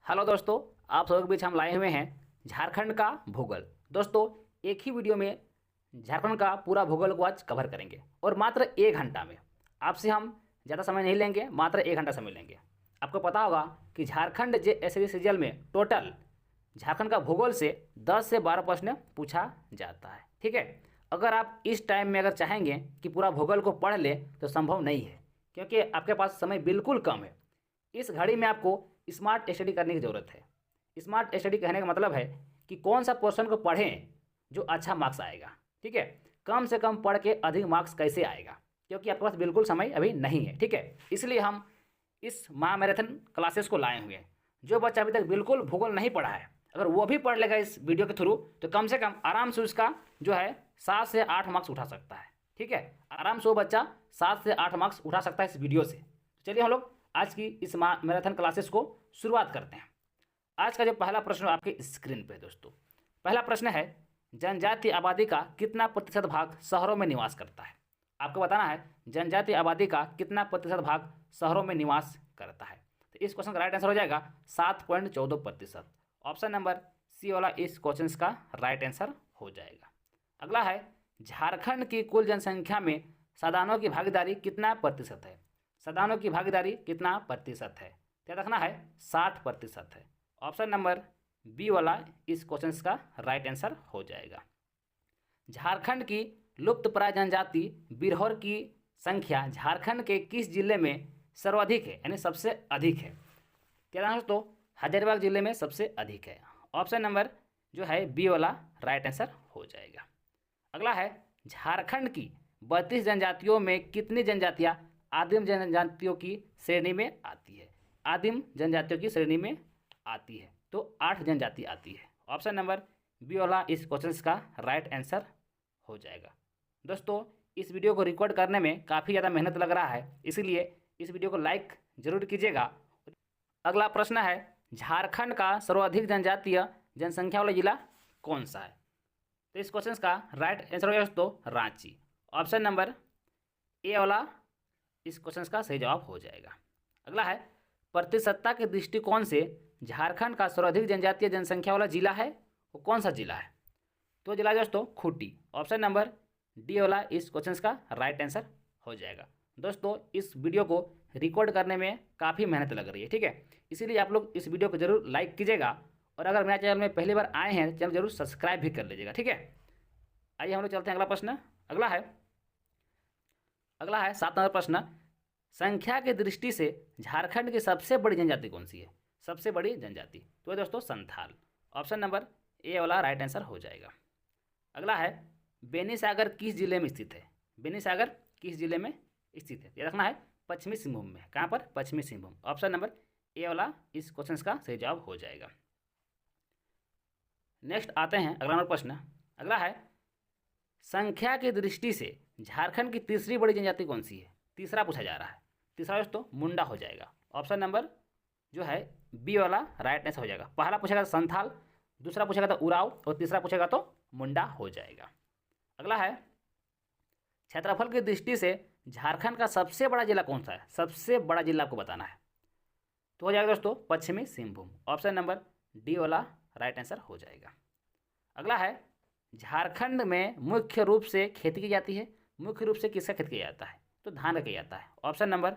Hello दोस्तों, आप सबके बीच हम लाए हुए हैं झारखंड का भूगोल। दोस्तों, एक ही वीडियो में झारखंड का पूरा भूगोल को आज कवर करेंगे और मात्र 1 घंटा में। आपसे हम ज़्यादा समय नहीं लेंगे, मात्र 1 घंटा समय लेंगे। आपको पता होगा कि झारखंड JSSC सीजीएल में टोटल झारखंड का भूगोल से 10 से 12 प्रश्न पूछा जाता है। ठीक है, अगर आप इस टाइम में अगर चाहेंगे कि पूरा भूगोल को पढ़ ले तो संभव नहीं है, क्योंकि आपके पास समय बिल्कुल कम है। इस घड़ी में आपको स्मार्ट स्टडी करने की ज़रूरत है। स्मार्ट स्टडी कहने का मतलब है कि कौन सा पोर्शन को पढ़ें जो अच्छा मार्क्स आएगा। ठीक है, कम से कम पढ़ के अधिक मार्क्स कैसे आएगा, क्योंकि आपके पास बिल्कुल समय अभी नहीं है। ठीक है, इसलिए हम इस महामैराथन क्लासेस को लाए हुए हैं। जो बच्चा अभी तक बिल्कुल भूगोल नहीं पढ़ा है, अगर वो भी पढ़ लेगा इस वीडियो के थ्रू तो कम से कम आराम से उसका जो है 7 से 8 मार्क्स उठा सकता है। ठीक है, आराम से वो बच्चा 7 से 8 मार्क्स उठा सकता है इस वीडियो से। तो चलिए हम लोग आज की इस मैराथन क्लासेस को शुरुआत करते हैं। आज का जो पहला प्रश्न आपके स्क्रीन पे है दोस्तों, पहला प्रश्न है, जनजातीय आबादी का कितना प्रतिशत भाग शहरों में निवास करता है। आपको बताना है जनजातीय आबादी का कितना प्रतिशत भाग शहरों में निवास करता है। तो इस क्वेश्चन का राइट आंसर हो जाएगा 7.14%। ऑप्शन नंबर सी वाला इस क्वेश्चन का राइट आंसर हो जाएगा। अगला है, झारखंड की कुल जनसंख्या में सदानों की भागीदारी कितना प्रतिशत है। सदानों की भागीदारी कितना प्रतिशत है, क्या रखना है 60% है। ऑप्शन नंबर बी वाला इस क्वेश्चन का राइट आंसर हो जाएगा। झारखंड की लुप्तप्राय जनजाति बिरहोर की संख्या झारखंड के किस जिले में सर्वाधिक है, यानी सबसे अधिक है। क्या आंसर तो हजारीबाग जिले में सबसे अधिक है। ऑप्शन नंबर जो है बी वाला राइट आंसर हो जाएगा। अगला है, झारखंड की 32 जनजातियों में कितनी जनजातियां आदिम जनजातियों की श्रेणी में आती है। आदिम जनजातियों की श्रेणी में आती है तो 8 जनजाति आती है। ऑप्शन नंबर बी वाला इस क्वेश्चन का राइट आंसर हो जाएगा। दोस्तों, इस वीडियो को रिकॉर्ड करने में काफ़ी ज़्यादा मेहनत लग रहा है, इसीलिए इस वीडियो को लाइक जरूर कीजिएगा। अगला प्रश्न है, झारखंड का सर्वाधिक जनजातीय जनसंख्या वाला जिला कौन सा है। तो इस क्वेश्चन का राइट आंसर हो जाएगा दोस्तों रांची। ऑप्शन नंबर ए वाला इस क्वेश्चन का सही जवाब हो जाएगा। अगला है, प्रतिशतता के दृष्टिकोण से झारखंड का सर्वाधिक जनजातीय जनसंख्या वाला जिला है वो कौन सा जिला है। तो जिला दोस्तों खूंटी। ऑप्शन नंबर डी वाला इस क्वेश्चन का राइट आंसर हो जाएगा। दोस्तों, इस वीडियो को रिकॉर्ड करने में काफ़ी मेहनत लग रही है। ठीक है, इसीलिए आप लोग इस वीडियो को जरूर लाइक कीजिएगा और अगर मेरे चैनल में पहली बार आए हैं तो चैनल जरूर सब्सक्राइब भी कर लीजिएगा। ठीक है, आइए हम लोग चलते हैं अगला प्रश्न। अगला है 7 नंबर प्रश्न, संख्या की दृष्टि से झारखंड की सबसे बड़ी जनजाति कौन सी है। सबसे बड़ी जनजाति तो है दोस्तों संथाल। ऑप्शन नंबर ए वाला राइट आंसर हो जाएगा। अगला है, बेनीसागर किस जिले में स्थित है। बेनीसागर किस जिले में स्थित है, ये रखना है पश्चिमी सिंहभूम में। कहाँ पर, पश्चिमी सिंहभूम। ऑप्शन नंबर ए वाला इस क्वेश्चन का सही जवाब हो जाएगा। नेक्स्ट आते हैं अगला नंबर प्रश्न। अगला है, संख्या की दृष्टि से झारखंड की तीसरी बड़ी जनजाति कौन सी है। तीसरा पूछा जा रहा है। तीसरा दोस्तों मुंडा हो जाएगा। ऑप्शन नंबर जो है बी वाला राइट आंसर हो जाएगा। पहला पूछेगा तो संथाल, दूसरा पूछेगा तो उराव और तीसरा पूछेगा तो मुंडा हो जाएगा। अगला है, क्षेत्रफल की दृष्टि से झारखंड का सबसे बड़ा जिला कौन सा है। सबसे बड़ा जिला आपको बताना है तो हो जाएगा दोस्तों पश्चिमी सिंहभूम। ऑप्शन नंबर डी वाला राइट आंसर हो जाएगा। अगला है, झारखंड में मुख्य रूप से खेती की जाती है। मुख्य रूप से किसका खेती किया जाता है, तो धान का किया जाता है। ऑप्शन नंबर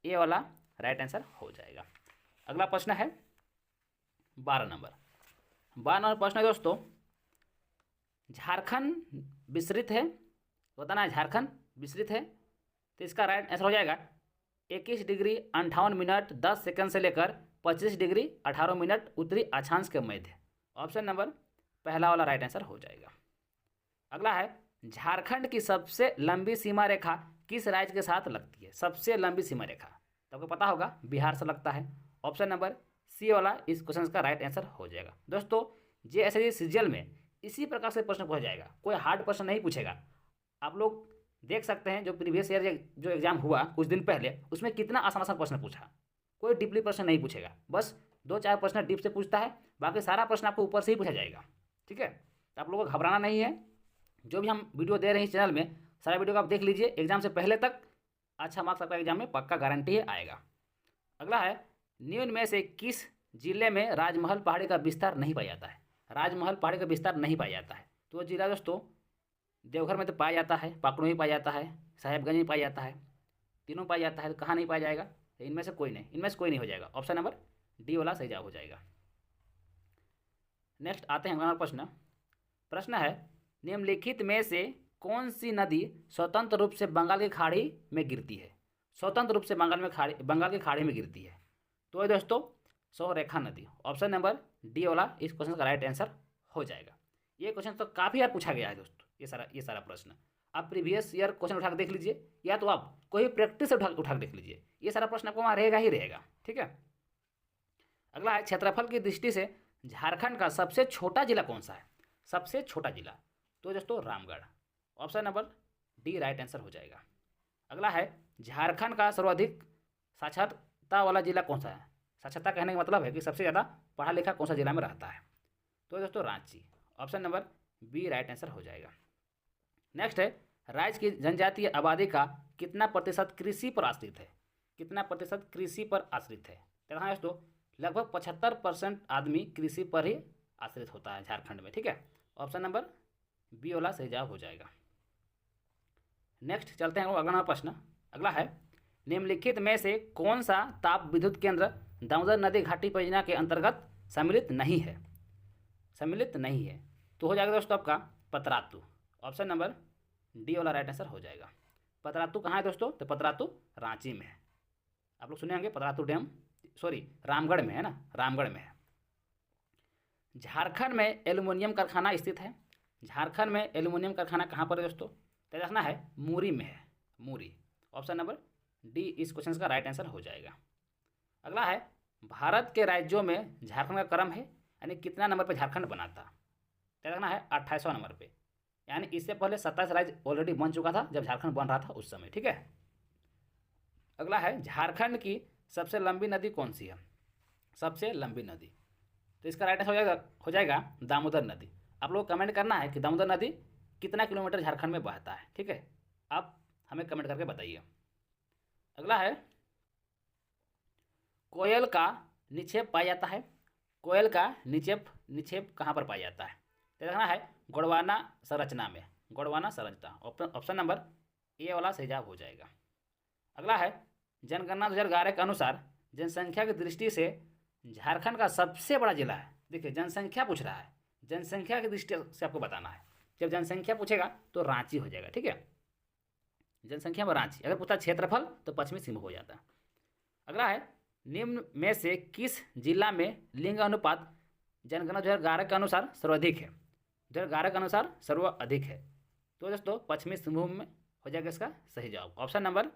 ए वाला राइट आंसर हो जाएगा। अगला प्रश्न है 12 नंबर। 12 नंबर प्रश्न है दोस्तों, झारखंड विस्तृत है, बताना है झारखंड विस्तृत है तो इसका राइट आंसर हो जाएगा 21 डिग्री 58 मिनट 10 सेकंड से लेकर 25 डिग्री 18 मिनट उत्तरी अक्षांश के मध्य। ऑप्शन नंबर पहला वाला राइट आंसर हो जाएगा। अगला है, झारखंड की सबसे लंबी सीमा रेखा किस राज्य के साथ लगती है। सबसे लंबी सीमा रेखा तो आपको पता होगा बिहार से लगता है। ऑप्शन नंबर सी वाला इस क्वेश्चन का राइट आंसर हो जाएगा। दोस्तों, JSSC सीजीएल में इसी प्रकार से प्रश्न पूछा जाएगा, कोई हार्ड प्रश्न नहीं पूछेगा। आप लोग देख सकते हैं जो प्रीवियस ईयर जो एग्जाम हुआ कुछ दिन पहले, उसमें कितना आसान आसान प्रश्न पूछा। कोई डीपली प्रश्न नहीं पूछेगा, बस 2-4 प्रश्न डीप से पूछता है, बाकी सारा प्रश्न आपको ऊपर से ही पूछा जाएगा। ठीक है, तो आप लोगों को घबराना नहीं है। जो भी हम वीडियो दे रहे हैं इस चैनल में, सारा वीडियो को आप देख लीजिए। एग्जाम से पहले तक अच्छा मार्क्स आपका एग्जाम में पक्का गारंटी है आएगा। अगला है, निम्न में से किस जिले में राजमहल पहाड़ी का विस्तार नहीं पाया जाता है? राजमहल पहाड़ी का विस्तार नहीं पाया जाता है, तो वो जिला दोस्तों देवघर में तो पाया जाता है, पाकुड़ में पाया जाता है, साहेबगंज में पाया जाता है, तीनों पाया जाता है, तो कहाँ नहीं पाया जाएगा? तो इनमें से कोई नहीं, इनमें से कोई नहीं हो जाएगा। ऑप्शन नंबर डी वाला सही जवाब हो जाएगा। नेक्स्ट आते हैं हमारा प्रश्न। प्रश्न है, निम्नलिखित में से कौन सी नदी स्वतंत्र रूप से बंगाल की खाड़ी में गिरती है? स्वतंत्र रूप से बंगाल की खाड़ी में गिरती है, तो ये दोस्तों सौरेखा नदी। ऑप्शन नंबर डी वाला इस क्वेश्चन का राइट आंसर हो जाएगा। ये क्वेश्चन तो काफ़ी बार पूछा गया है दोस्तों, ये सारा प्रश्न आप प्रीवियस ईयर क्वेश्चन उठा के देख लीजिए, या तो आप कोई प्रैक्टिस से उठा के देख लीजिए, ये सारा प्रश्न आपको वहाँ रहेगा ही रहेगा। ठीक है, अगला है, क्षेत्रफल की दृष्टि से झारखंड का सबसे छोटा जिला कौन सा है? सबसे छोटा जिला, तो दोस्तों Ramgarh. Option number D right answer हो जाएगा। अगला है, झारखंड का सर्वाधिक साक्षरता वाला जिला कौन सा है? साक्षरता कहने का मतलब है कि सबसे ज़्यादा पढ़ा लिखा कौन सा जिला में रहता है, तो दोस्तों Ranchi. Option number B right answer हो जाएगा। नेक्स्ट है, राज्य की जनजातीय आबादी का कितना प्रतिशत कृषि पर आश्रित है? कितना प्रतिशत कृषि पर आश्रित है? देखा है दोस्तों, लगभग 75% आदमी कृषि पर ही आश्रित होता है झारखंड में। ठीक है, ऑप्शन नंबर बी वाला सही जवाब हो जाएगा। नेक्स्ट चलते हैं अगला नंबर प्रश्न। अगला है, निम्नलिखित में से कौन सा ताप विद्युत केंद्र दामोदर नदी घाटी परियोजना के अंतर्गत सम्मिलित नहीं है? सम्मिलित नहीं है, तो हो जाएगा दोस्तों आपका पतरातू। ऑप्शन नंबर डी वाला राइट आंसर हो जाएगा। पतरातू कहाँ है दोस्तों? तो पतरातू रांची में है। आप लोग सुने होंगे पतरातू डैम, सॉरी रामगढ़ में है ना, रामगढ़ में है। झारखंड में एल्युमिनियम कारखाना स्थित है। झारखंड में एल्युमिनियम कारखाना कहाँ पर है दोस्तों? तो देखना है मूरी में है, मूरी। ऑप्शन नंबर डी इस क्वेश्चन का राइट आंसर हो जाएगा। अगला है, भारत के राज्यों में झारखंड का क्रम है, यानी कितना नंबर पर झारखंड बना था? तो देखना है 28वां नंबर पे, यानी इससे पहले 27 राज्य ऑलरेडी बन चुका था जब झारखंड बन रहा था उस समय। ठीक है, अगला है, झारखंड की सबसे लंबी नदी कौन सी है? सबसे लंबी नदी, तो इसका राइट आंसर हो जाएगा दामोदर नदी। आप लोग कमेंट करना है कि दामोदर नदी कितना किलोमीटर झारखंड में बहता है। ठीक है, आप हमें कमेंट करके बताइए। अगला है, कोयल का निक्षेप पाया जाता है। कोयल का निक्षेप कहाँ पर पाया जाता है? तो देखना है गोंडवाना संरचना में, गोंडवाना संरचना। ऑप्शन नंबर ए वाला सही जवाब हो जाएगा। अगला है, जनगणना 2011 के अनुसार जनसंख्या की दृष्टि से झारखंड का सबसे बड़ा जिला है। देखिए जनसंख्या पूछ रहा है, जनसंख्या की दृष्टि से आपको बताना है। जब जनसंख्या पूछेगा तो रांची हो जाएगा। ठीक है, जनसंख्या में रांची। अगर पूछता क्षेत्रफल तो पश्चिमी सिंहभूम हो जाता है। अगला है, निम्न में से किस जिला में लिंग अनुपात जनगणना 2011 के अनुसार सर्वाधिक है? 2011 के अनुसार सर्वाधिक है, तो दोस्तों पश्चिमी सिंहभूम में हो जाएगा इसका सही जवाब। ऑप्शन नंबर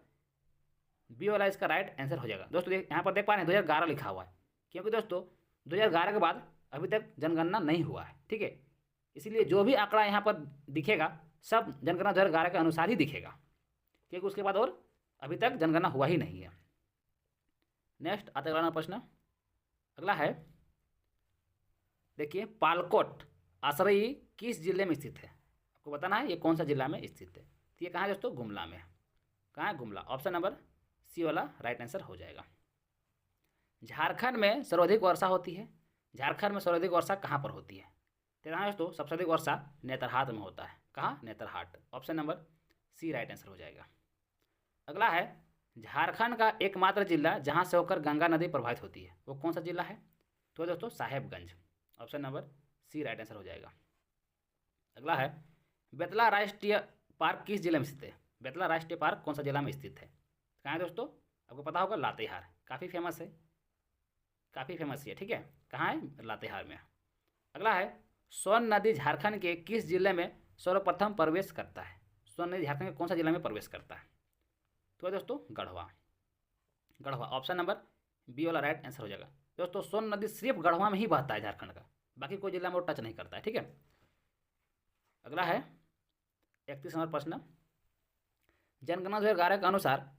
बी वाला इसका राइट आंसर हो जाएगा। दोस्तों यहाँ पर देख पा रहे हैं 2011 लिखा हुआ है, क्योंकि दोस्तों 2011 के बाद अभी तक जनगणना नहीं हुआ है। ठीक है, इसीलिए जो भी आंकड़ा यहाँ पर दिखेगा सब जनगणना 2011 के अनुसार ही दिखेगा, क्योंकि उसके बाद और अभी तक जनगणना हुआ ही नहीं है। नेक्स्ट आता है अगला प्रश्न। अगला है, देखिए पालकोट आश्रयी किस जिले में स्थित है? आपको बताना है ये कौन सा जिला में स्थित है। तो ये कहाँ है दोस्तों? गुमला में। कहाँ है? गुमला। ऑप्शन नंबर सी वाला राइट आंसर हो जाएगा। झारखंड में सर्वाधिक वर्षा होती है। झारखंड में सर्वाधिक वर्षा कहाँ पर होती है? तो कहाँ है दोस्तों? सबसे अधिक वर्षा नेतरहाट में होता है। कहाँ? Netarhat. Option number C right answer हो जाएगा। अगला है, झारखंड का एकमात्र जिला जहाँ से होकर गंगा नदी प्रवाहित होती है, वो कौन सा जिला है? तो दोस्तों Sahebganj. Option number C right answer हो जाएगा। अगला है, बेतला राष्ट्रीय पार्क किस जिले में स्थित है? बेतला राष्ट्रीय पार्क कौन सा जिला में स्थित है? कहाँ है दोस्तों? आपको पता होगा लातेहार। काफ़ी फेमस है, काफ़ी फेमस है। ठीक है, कहाँ है? लातेहार में। अगला है, सोन नदी झारखंड के किस जिले में सर्वप्रथम प्रवेश करता है? सोन नदी झारखंड के कौन सा जिला में प्रवेश करता है? तो दोस्तों Garhwa. Garhwa. Option number B वाला राइट आंसर हो जाएगा। दोस्तों सोन नदी सिर्फ गढ़वा में ही बहता है झारखंड का, बाकी कोई जिला में वो टच नहीं करता है। ठीक है, अगला है 31 नंबर प्रश्न। जनगणना 2011 के अनुसार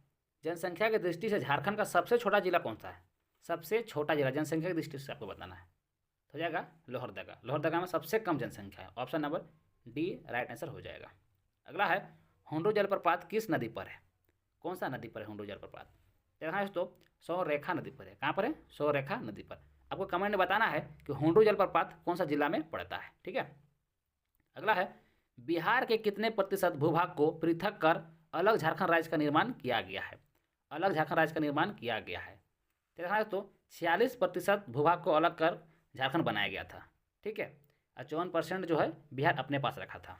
जनसंख्या की दृष्टि से झारखंड का सबसे छोटा जिला कौन सा है? सबसे छोटा जिला जनसंख्या की दृष्टि से आपको बताना है, तो हो जाएगा लोहरदगा। लोहरदगा में सबसे कम जनसंख्या है। Option number D right answer हो जाएगा। अगला है, हुंडू जलप्रपात किस नदी पर है? कौन सा नदी पर है हुंडू जलप्रपात? देखा है दोस्तों सौरेखा नदी पर है। कहाँ पर है? सौरेखा नदी पर। आपको कमेंट में बताना है कि हुंडरू जलप्रपात कौन सा जिला में पड़ता है। ठीक है, अगला है बिहार के कितने प्रतिशत भूभाग को पृथक कर अलग झारखंड राज्य का निर्माण किया गया है। अलग झारखंड राज्य का निर्माण किया गया है। तो 46% भूभाग को अलग कर झारखंड बनाया गया था। ठीक है, और 54% जो है बिहार अपने पास रखा था।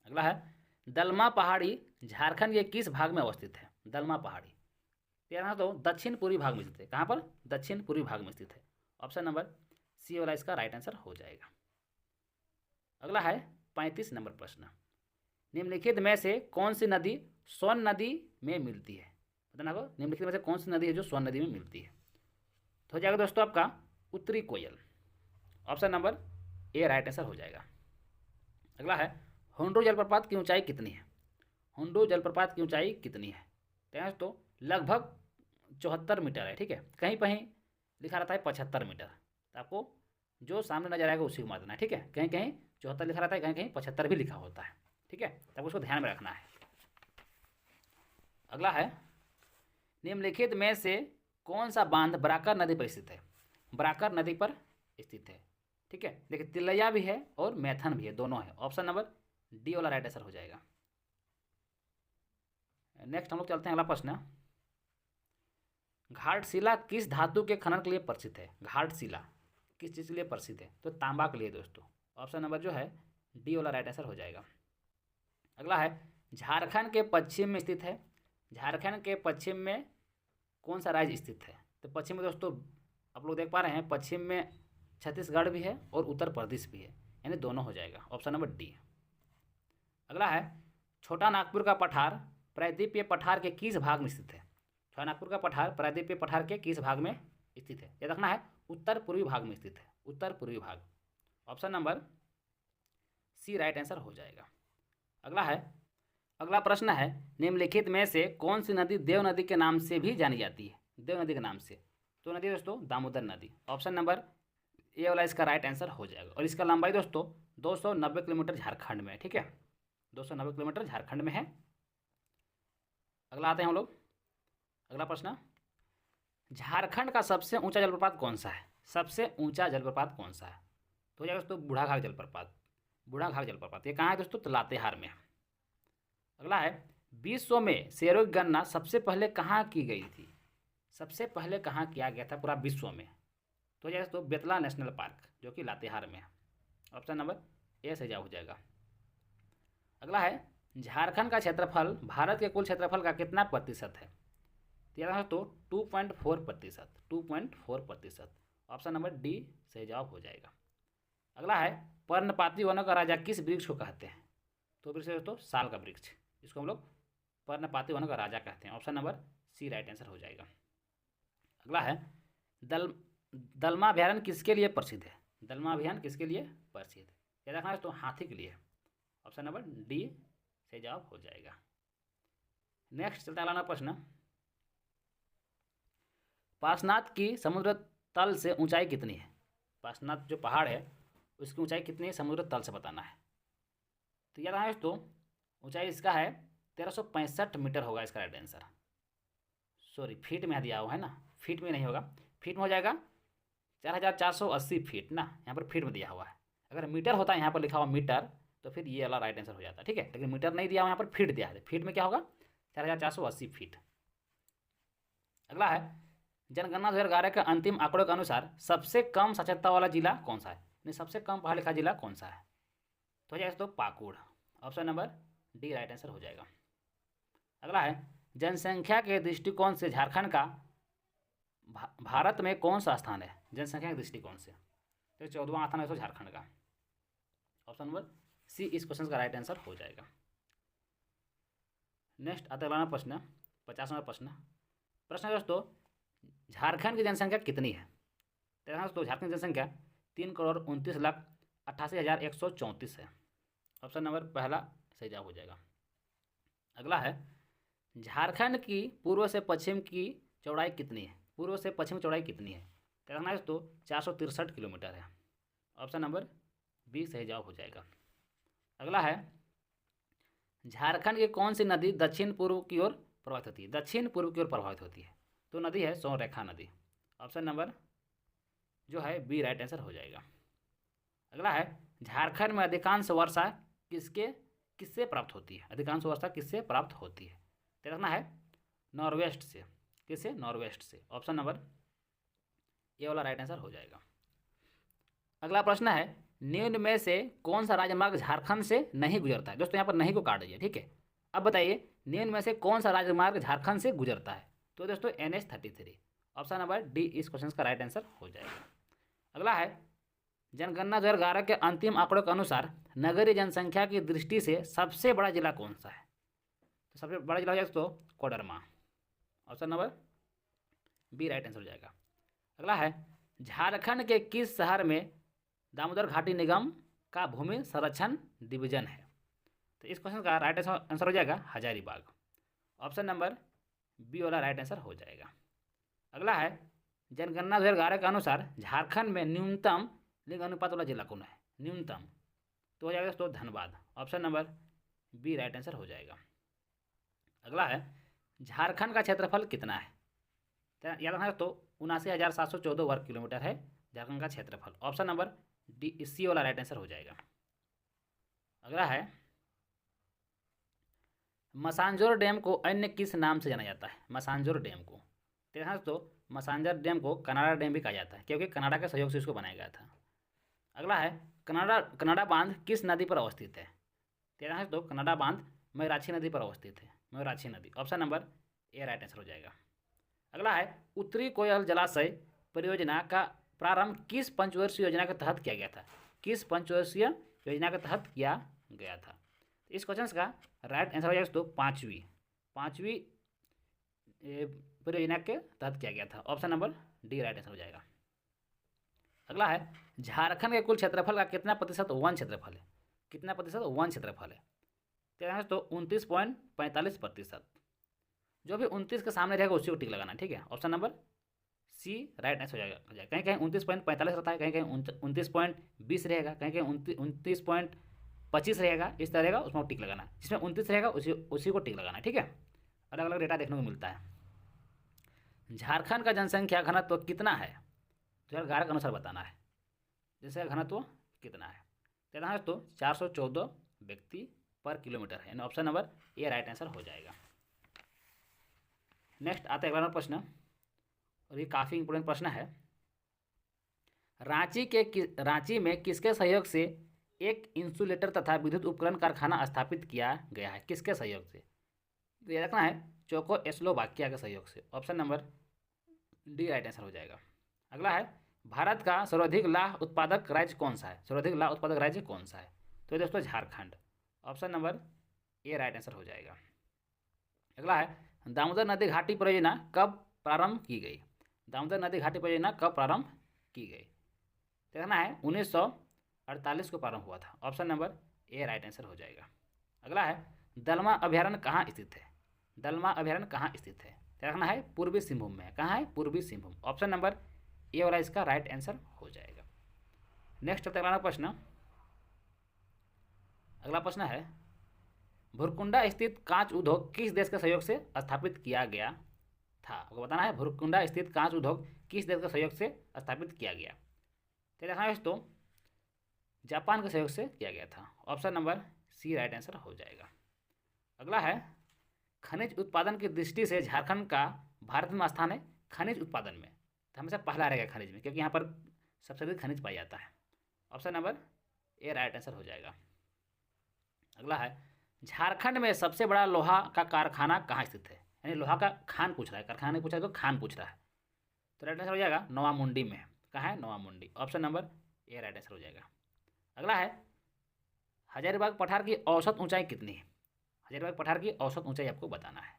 अगला है दलमा पहाड़ी झारखंड के किस भाग में अवस्थित है। दलमा पहाड़ी तो दक्षिण पूर्वी भाग में स्थित है। कहाँ पर? दक्षिण पूर्वी भाग में स्थित है। ऑप्शन नंबर सी वाला इसका राइट आंसर हो जाएगा। अगला है 35 नंबर प्रश्न, निम्नलिखित में से कौन सी नदी सोन नदी में मिलती है। बताना को निम्नलिखित में से कौन सी नदी है जो सोन नदी में मिलती है। तो हो जाएगा दोस्तों आपका उत्तरी कोयल। Option number A right answer हो जाएगा। अगला है हुंडरू जलप्रपात की ऊंचाई कितनी है। हुंडरू जलप्रपात की ऊंचाई कितनी है। तो लगभग 74 मीटर है। ठीक है, कहीं कहीं लिखा रहता है 75 मीटर, तो आपको जो सामने नजर आएगा उसी को मार देना है। ठीक है, कहीं कहीं 74 लिखा रहता है, कहीं कहीं 75 भी लिखा होता है। ठीक है, तब उसको ध्यान में रखना है। अगला है निम्नलिखित में से कौन सा बांध बराकर नदी पर स्थित है। बराकर नदी पर स्थित है। ठीक है, देखिए तिलैया भी है और मैथन भी है, दोनों है। ऑप्शन नंबर डी वाला राइट आंसर हो जाएगा। नेक्स्ट हम लोग चलते हैं अगला प्रश्न, घाटशिला किस धातु के खनन के लिए प्रसिद्ध है। घाटशिला किस चीज़ के लिए प्रसिद्ध है। तो तांबा के लिए दोस्तों। ऑप्शन नंबर जो है डी वाला राइट आंसर हो जाएगा। अगला है झारखंड के पश्चिम में स्थित है। झारखंड के पश्चिम में कौन सा राज्य स्थित है। तो पश्चिम में दोस्तों आप लोग देख पा रहे हैं, पश्चिम में छत्तीसगढ़ भी है और उत्तर प्रदेश भी है, यानी दोनों हो जाएगा। Option number D. अगला है छोटा नागपुर का पठार प्रायद्वीपीय पठार के किस भाग में स्थित है। छोटा नागपुर का पठार प्रायद्वीपीय पठार के किस भाग में स्थित है। यह देखना है उत्तर पूर्वी भाग में स्थित है। उत्तर पूर्वी भाग। Option number C right answer हो जाएगा। अगला प्रश्न है निम्नलिखित में से कौन सी नदी देव नदी के नाम से भी जानी जाती है। देव नदी के नाम से। तो नदी दोस्तों दामोदर नदी। ऑप्शन नंबर ए वाला इसका राइट आंसर हो जाएगा। और इसका लंबाई दोस्तों 290 किलोमीटर झारखंड में है। ठीक है, 290 किलोमीटर झारखंड में है। अगला आते हैं हम लोग, अगला प्रश्न, झारखंड का सबसे ऊंचा जलप्रपात कौन सा है। सबसे ऊंचा जलप्रपात कौन सा है। तो हो जाएगा दोस्तों बूढ़ाघाट जलप्रपात। बूढ़ाघाट जलप्रपात ये कहाँ है दोस्तों। तो लातेहार में। अगला है विश्व में शेरों की गणना सबसे पहले कहाँ की गई थी। सबसे पहले कहाँ किया गया था पूरा विश्व में। तो हो जाएगा दोस्तों बेतला नेशनल पार्क जो कि लातेहार में है। ऑप्शन नंबर ए से हो जाएगा। अगला है झारखंड का क्षेत्रफल भारत के कुल क्षेत्रफल का कितना प्रतिशत है। तो 2.4%। 2.4%। ऑप्शन नंबर डी से जवाब हो जाएगा। अगला है पर्णपाती वनों का राजा किस वृक्ष को कहते हैं। तो वृक्ष दोस्तों साल का वृक्ष, इसको हम लोग पर्णपाती वनों का राजा कहते हैं। Option number C right answer हो जाएगा। अगला है दलमा अभ्यारण्य किसके लिए प्रसिद्ध है। दलमा अभ्यारण्य किसके लिए प्रसिद्ध है। क्या देखना है तो हाथी के लिए। ऑप्शन नंबर डी से जवाब हो जाएगा। नेक्स्ट चलता है प्रश्न, पार्श्वनाथ की समुद्र तल से ऊंचाई कितनी है। पार्श्वनाथ जो पहाड़ है उसकी ऊंचाई कितनी है समुद्र तल से बताना है। तो याद है दोस्तों ऊंचाई इसका है 1365 मीटर होगा इसका राइट आंसर। सॉरी फीट में दिया हुआ है ना, फीट में नहीं होगा, फीट में हो जाएगा 4480 फीट ना, यहाँ पर फीट में दिया हुआ है। अगर मीटर होता है यहाँ पर लिखा हुआ मीटर तो फिर ये वाला राइट आंसर हो जाता है। ठीक है, लेकिन मीटर नहीं दिया हुआ, यहाँ पर फीट दिया है। फीट में क्या होगा 4480 फीट। अगला है जनगणना 2011 के अंतिम आंकड़ों के अनुसार सबसे कम साक्षरता वाला जिला कौन सा है। नहीं सबसे कम पढ़ा लिखा जिला कौन सा है। तो हो जाएगा तो Pakur. Option number D right answer हो जाएगा। अगला है जनसंख्या के दृष्टिकोण से झारखंड का भारत में कौन सा स्थान है। जनसंख्या के दृष्टिकोण से तो 14वां स्थान है तो झारखंड का। ऑप्शन नंबर सी इस क्वेश्चन का राइट आंसर हो जाएगा। नेक्स्ट आता है प्रश्न 50वां प्रश्न दोस्तों झारखंड की जनसंख्या कितनी है। दोस्तों झारखंड की जनसंख्या 3,29,88,134 है। ऑप्शन नंबर पहला सही जवाब हो जाएगा। अगला है झारखंड की पूर्व से पश्चिम की चौड़ाई कितनी है। पूर्व से पश्चिम चौड़ाई कितनी है। दोस्तों 463 किलोमीटर है। ऑप्शन नंबर बी सही जवाब हो जाएगा। अगला है झारखंड की कौन सी नदी दक्षिण पूर्व की ओर प्रवाहित होती है। दक्षिण पूर्व की ओर प्रवाहित होती है। तो नदी है सोनरेखा नदी। ऑप्शन नंबर जो है बी राइट आंसर हो जाएगा। अगला है झारखंड में अधिकांश वर्षा किससे प्राप्त होती है? अधिकांश वर्षा किससे प्राप्त होती है? तो रखना है नॉर्वेस्ट से। किससे? नॉर्वेस्ट से। ऑप्शन नंबर ए वाला राइट आंसर हो जाएगा। अगला प्रश्न है निम्न में से कौन सा राजमार्ग झारखंड से नहीं गुजरता है? दोस्तों यहाँ पर नहीं को काट दीजिए, ठीक है। अब बताइए निम्न में से कौन सा राजमार्ग झारखंड से गुजरता है? तो दोस्तों NH-33। ऑप्शन नंबर डी इस क्वेश्चन का राइट आंसर हो जाएगा। अगला है जनगणना 2011 के अंतिम आंकड़ों के अनुसार नगरीय जनसंख्या की दृष्टि से सबसे बड़ा जिला कौन सा है? तो सबसे बड़ा जिला हो जाएगा तो Koderma. Option number B right answer हो जाएगा। अगला है झारखंड के किस शहर में दामोदर घाटी निगम का भूमि संरक्षण डिवीजन है? तो इस क्वेश्चन का राइट आंसर हो जाएगा हजारीबाग। ऑप्शन नंबर बी वाला राइट आंसर हो जाएगा। अगला है जनगणना 2011 के अनुसार झारखंड में न्यूनतम लिंग अनुपात वाला जिला कौन है? न्यूनतम तो हो जाएगा तो Dhanbad. Option number B right answer हो जाएगा। अगला है झारखंड का क्षेत्रफल कितना है? याद रखना तो 79,714 वर्ग किलोमीटर है झारखंड का क्षेत्रफल। ऑप्शन नंबर डी सी वाला राइट आंसर हो जाएगा। अगला है मसांजोर डैम को अन्य किस नाम से जाना जाता है? मसांजोर डैम को तो मसांजर डैम को कनाडा डैम भी कहा जाता है क्योंकि कनाडा के सहयोग से इसको बनाया गया था। अगला है कनाडा बांध किस नदी पर अवस्थित है? तो कनाडा बांध मयूराक्षी नदी पर अवस्थित है, मयूराक्षी नदी। Option number A right answer हो जाएगा। अगला है उत्तरी कोयल जलाशय परियोजना का प्रारंभ किस पंचवर्षीय योजना के तहत किया गया था? किस पंचवर्षीय योजना के तहत किया गया था? इस क्वेश्चन का राइट आंसर हो जाएगा तो पाँचवीं परियोजना के तहत किया गया था। Option number D right answer हो जाएगा। अगला है झारखंड के कुल क्षेत्रफल का कितना प्रतिशत वन क्षेत्रफल है? कितना प्रतिशत वन क्षेत्रफल है? तो 29.45%। जो भी 29 के सामने रहेगा उसी को टिक लगाना, ठीक है। Option number C right answer हो जाएगा। कहीं कहीं 29.45 रहता है, कहीं कहीं 29.20 रहेगा, कहीं कहीं 29.25 रहेगा। इस तरह रहेगा उसमें टिक लगाना, जिसमें 29 रहेगा उसी को टिक लगाना, ठीक है। अलग अलग डेटा देखने को मिलता है। झारखंड का जनसंख्या घनत्व कितना है? 2011 के अनुसार बताना है। जैसे घनत्व कितना है? तो 414 व्यक्ति पर किलोमीटर है। यानी option number A right answer हो जाएगा। नेक्स्ट आता है अगला प्रश्न, और ये काफ़ी इंपोर्टेंट प्रश्न है। रांची में किसके सहयोग से एक इंसुलेटर तथा विद्युत उपकरण कारखाना स्थापित किया गया है? किसके सहयोग से? तो ये रखना है चेकोस्लोवाकिया के सहयोग से। Option number D right answer हो जाएगा। अगला है भारत का सर्वाधिक लाह उत्पादक राज्य कौन सा है? सर्वाधिक लाह उत्पादक राज्य कौन सा है? तो दोस्तों Jharkhand. Option number A right answer हो जाएगा। अगला है दामोदर नदी घाटी परियोजना कब प्रारंभ की गई? दामोदर नदी घाटी परियोजना कब प्रारंभ की गई? देखना है 1948 को प्रारंभ हुआ था। Option number A right answer हो जाएगा। अगला है दलमा अभ्यारण्य कहाँ स्थित है? दलमा अभ्यारण्य कहाँ स्थित है? देखना है पूर्वी सिंहभूम में। कहाँ है? पूर्वी सिंहभूम। ऑप्शन नंबर ए वाला इसका राइट आंसर हो जाएगा। नेक्स्ट अगला प्रश्न, अगला प्रश्न है भुरकुंडा स्थित कांच उद्योग किस देश के सहयोग से स्थापित किया गया था? आपको बताना है भुरकुंडा स्थित कांच उद्योग किस देश के सहयोग से स्थापित किया गया? तो देखना है दोस्तों जापान के सहयोग से किया गया था। Option number C right answer हो जाएगा। अगला है खनिज उत्पादन की दृष्टि से झारखंड का भारत में स्थान है खनिज उत्पादन में, तो हमेशा पहला रहेगा खनिज में, क्योंकि यहाँ पर सबसे अधिक खनिज पाया जाता है। Option number A right answer हो जाएगा। अगला है झारखंड में सबसे बड़ा लोहा का कारखाना कहाँ स्थित है? यानी लोहा का खान पूछ रहा है, कारखाना नहीं पूछ रहा है, तो खान पूछ रहा है। तो राइट आंसर हो जाएगा नोवामुंडी में। कहाँ है? Noamundi. Option number A right answer हो जाएगा। अगला है हजारीबाग पठार की औसत ऊंचाई कितनी है? हजारीबाग पठार की औसत ऊंचाई आपको बताना है।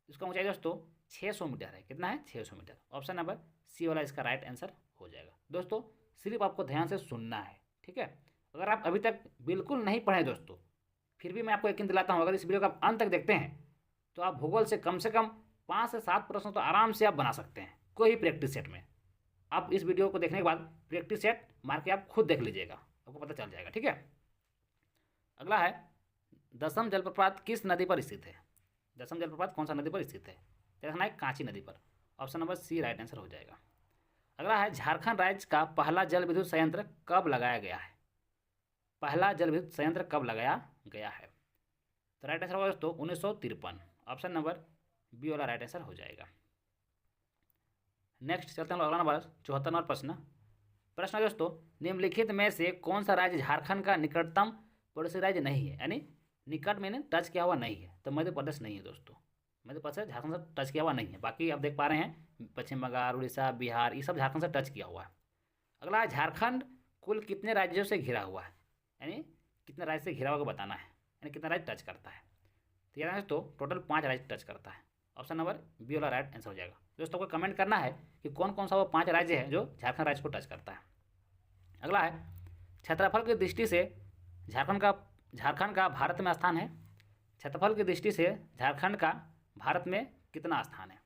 इसका ऊंचाई दोस्तों 600 मीटर है। कितना है? 600 मीटर। ऑप्शन नंबर सी वाला इसका राइट आंसर हो जाएगा। दोस्तों सिर्फ आपको ध्यान से सुनना है, ठीक है। अगर आप अभी तक बिल्कुल नहीं पढ़े दोस्तों, फिर भी मैं आपको यकीन दिलाता हूँ अगर इस वीडियो को आप अंत तक देखते हैं तो आप भूगोल से कम 5 से 7 प्रश्न तो आराम से आप बना सकते हैं कोई भी प्रैक्टिस सेट में। आप इस वीडियो को देखने के बाद प्रैक्टिस सेट मार के आप खुद देख लीजिएगा, आपको पता चल जाएगा, ठीक है। अगला है दसम जलप्रपात किस नदी पर स्थित है? दसम जलप्रपात कौन सा नदी पर स्थित है? देखना है कांची नदी पर। Option number C right answer हो जाएगा। अगला है झारखंड राज्य का पहला जल विद्युत संयंत्र कब लगाया गया है? पहला जल विद्युत संयंत्र कब लगाया गया है? तो राइट आंसर होगा दोस्तों 1953। ऑप्शन नंबर बी वाला राइट आंसर हो जाएगा। नेक्स्ट चलते हैं अगला नंबर 74 नंबर प्रश्न। प्रश्न है दोस्तों, निम्नलिखित में से कौन सा राज्य झारखंड का निकटतम पड़ोसी राज्य नहीं है? यानी निकट में टच किया हुआ नहीं है, तो मध्य प्रदेश नहीं है दोस्तों। मध्य प्रदेश झारखंड से टच किया हुआ नहीं है। बाकी आप देख पा रहे हैं पश्चिम बंगाल, उड़ीसा, बिहार, ये सब झारखंड से टच किया हुआ है। अगला है झारखंड कुल कितने राज्यों से घिरा हुआ है? यानी कितने राज्य से घिरा हुआ बताना है, यानी कितना राज्य टच करता है। तो यानी दोस्तों टोटल 5 राज्य टच करता है। ऑप्शन नंबर बी वाला राइट आंसर हो जाएगा। दोस्तों को कमेंट करना है कि कौन कौन सा वो 5 राज्य है जो झारखंड राज्य को टच करता है। अगला है क्षेत्रफल की दृष्टि से झारखंड का भारत में स्थान है। क्षेत्रफल की दृष्टि से झारखंड का भारत में कितना स्थान है?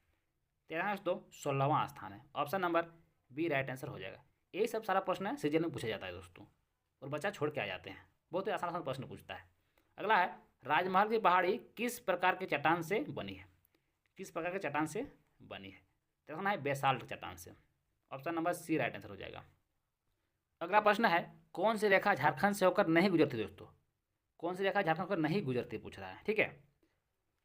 तेरह दोस्तों 16वां स्थान है। Option number B right answer हो जाएगा। यही सब सारा प्रश्न है सीजन में पूछा जाता है दोस्तों, और बच्चा छोड़ के आ जाते हैं, बहुत ही आसान प्रश्न पूछता है। अगला है राजमहल की पहाड़ी किस प्रकार के चट्टान से बनी है? किस प्रकार के चट्टान से बनी है? देखना है बेसाल्ट चट्टान से। Option number C right answer हो जाएगा। अगला प्रश्न है कौन सी रेखा झारखंड से होकर नहीं गुजरती? दोस्तों कौन सी रेखा झारखंड होकर नहीं गुजरती पूछ रहा है, ठीक है।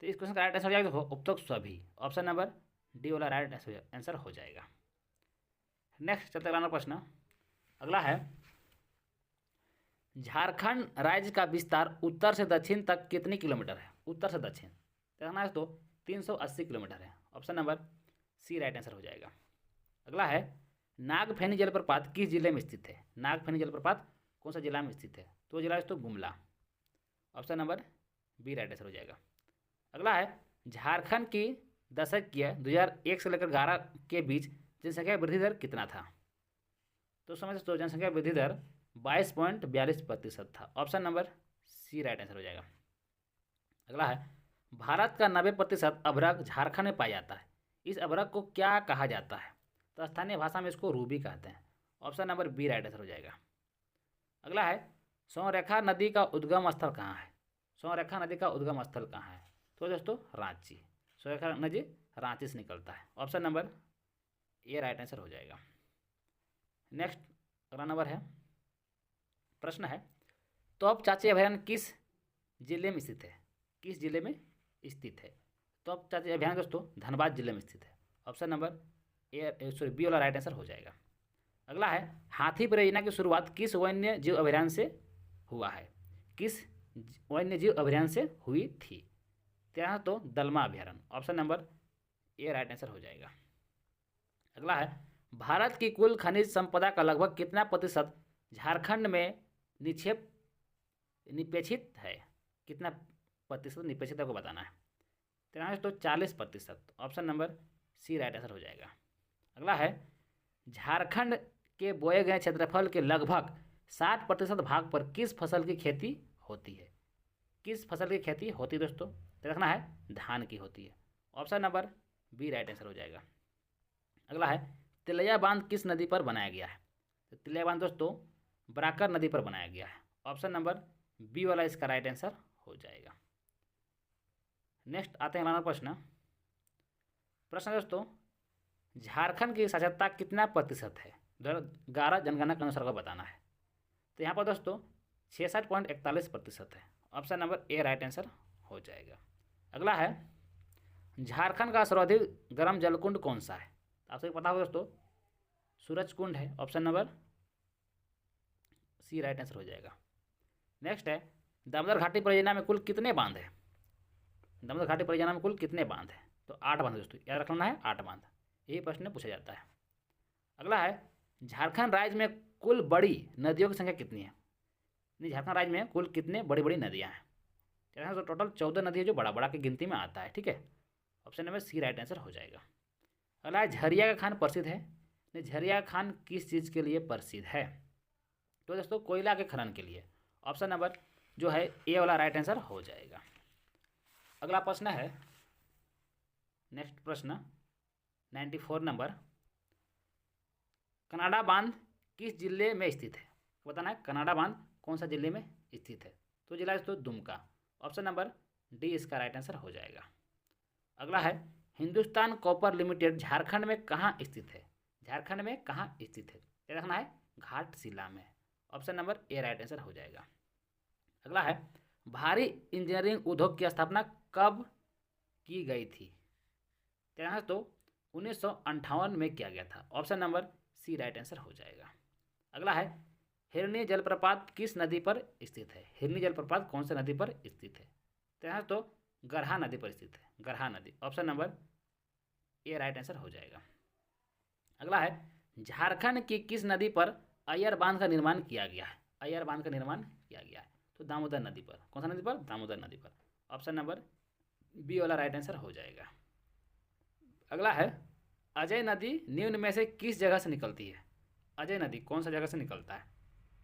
तो इस क्वेश्चन का राइट आंसर हो जाएगा देखो उपरोक्त सभी। ऑप्शन नंबर डी वाला राइट आंसर हो जाएगा। नेक्स्ट चलते अगला प्रश्न। अगला है झारखंड राज्य का विस्तार उत्तर से दक्षिण तक कितनी किलोमीटर है? उत्तर से दक्षिण देखना है तो 380 किलोमीटर है। Option number C right answer हो जाएगा। अगला है नागफेनी जलप्रपात किस जिले में स्थित है? नागफेनी जलप्रपात कौन सा जिला में स्थित है? तो जिला है तो Gumla. Option number B right answer हो जाएगा। अगला है झारखंड की दशकीय 2001 से लेकर 11 के बीच जनसंख्या वृद्धि दर कितना था? तो समझ तो जनसंख्या वृद्धि दर 22.42% था। Option number C right answer हो जाएगा। अगला है भारत का 90% अभ्रक झारखंड में पाया जाता है। इस अभ्रक को क्या कहा जाता है? तो स्थानीय भाषा में इसको रूबी कहते हैं। Option number B right answer हो जाएगा। अगला है सौरेखा नदी का उद्गम स्थल कहाँ है? सौरेखा नदी का उद्गम स्थल कहाँ है? तो दोस्तों रांची। सौरेखा नदी रांची से निकलता है। Option number A right answer हो जाएगा। नेक्स्ट अगला नंबर है प्रश्न है तोप चाची अभयारण्य किस जिले में स्थित है? किस जिले में स्थित है? तोप चाची अभयारण्य दोस्तों धनबाद जिले में स्थित है। ऑप्शन नंबर ए बी वाला राइट आंसर हो जाएगा। अगला है हाथी परियोजना की शुरुआत किस वन्य जीव अभयारण्य से हुआ है? किस वन्य जीव अभयारण्य से हुई थी? क्या तो दलमा अभयारण्य। Option number A right answer हो जाएगा। अगला है भारत की कुल खनिज संपदा का लगभग कितना प्रतिशत झारखंड में निपेक्षित है? कितना प्रतिशत निपेक्षित है को बताना है। तो 40%। Option number C right answer हो जाएगा। अगला है झारखंड के बोए गए क्षेत्रफल के लगभग 60% भाग पर किस फसल की खेती होती है? किस फसल की खेती होती है दोस्तों? तो रखना है धान की होती है। Option number B right answer हो जाएगा। अगला है तिलैया बांध किस नदी पर बनाया गया है? तो तिलैया बांध दोस्तों बराकर नदी पर बनाया गया है। ऑप्शन नंबर बी वाला इसका राइट आंसर हो जाएगा। नेक्स्ट आते हैं अगला प्रश्न। प्रश्न दोस्तों झारखंड की साक्षरता कितना प्रतिशत है? 2011 जनगणना के अनुसार को बताना है। तो यहाँ पर दोस्तों 66.41% है। Option number A right answer हो जाएगा। अगला है झारखंड का सर्वाधिक गर्म जलकुंड कौन सा है? आप सभी पता होगा दोस्तों सूरज कुंड है। Option number C right answer हो जाएगा। नेक्स्ट है दामोदर घाटी परियोजना में कुल कितने बांध है? दामोदर घाटी परियोजना में कुल कितने बांध है? तो 8 बांध दोस्तों, याद रखना है 8 बांध। यही प्रश्न पूछा जाता है। अगला है झारखंड राज्य में कुल बड़ी नदियों की संख्या कितनी है? झारखंड राज्य में कुल कितने बड़ी बड़ी नदियाँ हैं? तो टोटल 14 नदी है जो बड़ा बड़ा की गिनती में आता है, ठीक है। Option number C right answer हो जाएगा। अगला है झरिया का खान प्रसिद्ध है। झरिया का खान किस चीज़ के लिए प्रसिद्ध है? तो दोस्तों कोयला के खनन के लिए। ऑप्शन नंबर जो है ए वाला राइट आंसर हो जाएगा। अगला प्रश्न है नेक्स्ट प्रश्न 94 नंबर। कनाडा बांध किस जिले में स्थित है? बताना है कनाडा बांध कौन सा जिले में स्थित है? तो जिला दोस्तों दुमका। ऑप्शन नंबर डी इसका राइट आंसर हो जाएगा। अगला है हिंदुस्तान कॉपर लिमिटेड झारखंड में कहाँ स्थित है? झारखंड में कहाँ स्थित है? क्या रखना है? घाटशिला में। Option number A right answer हो जाएगा। अगला है भारी इंजीनियरिंग उद्योग की स्थापना कब की गई थी? क्या है? तो 1958 में किया गया था। Option number C right answer हो जाएगा। अगला है हिरनी जलप्रपात किस नदी पर स्थित है? हिरनी जलप्रपात कौन सी नदी पर स्थित है? तो गरहा नदी पर स्थित है, गरहा नदी। Option number A right answer हो जाएगा। अगला है झारखंड की किस नदी पर अय्यर बांध का निर्माण किया गया है? अय्यर बांध का निर्माण किया गया है तो दामोदर नदी पर। कौन सा नदी पर? दामोदर नदी पर। ऑप्शन नंबर बी वाला राइट आंसर हो जाएगा। अगला है अजय नदी निम्न में से किस जगह से निकलती है? अजय नदी कौन सा जगह से निकलता है?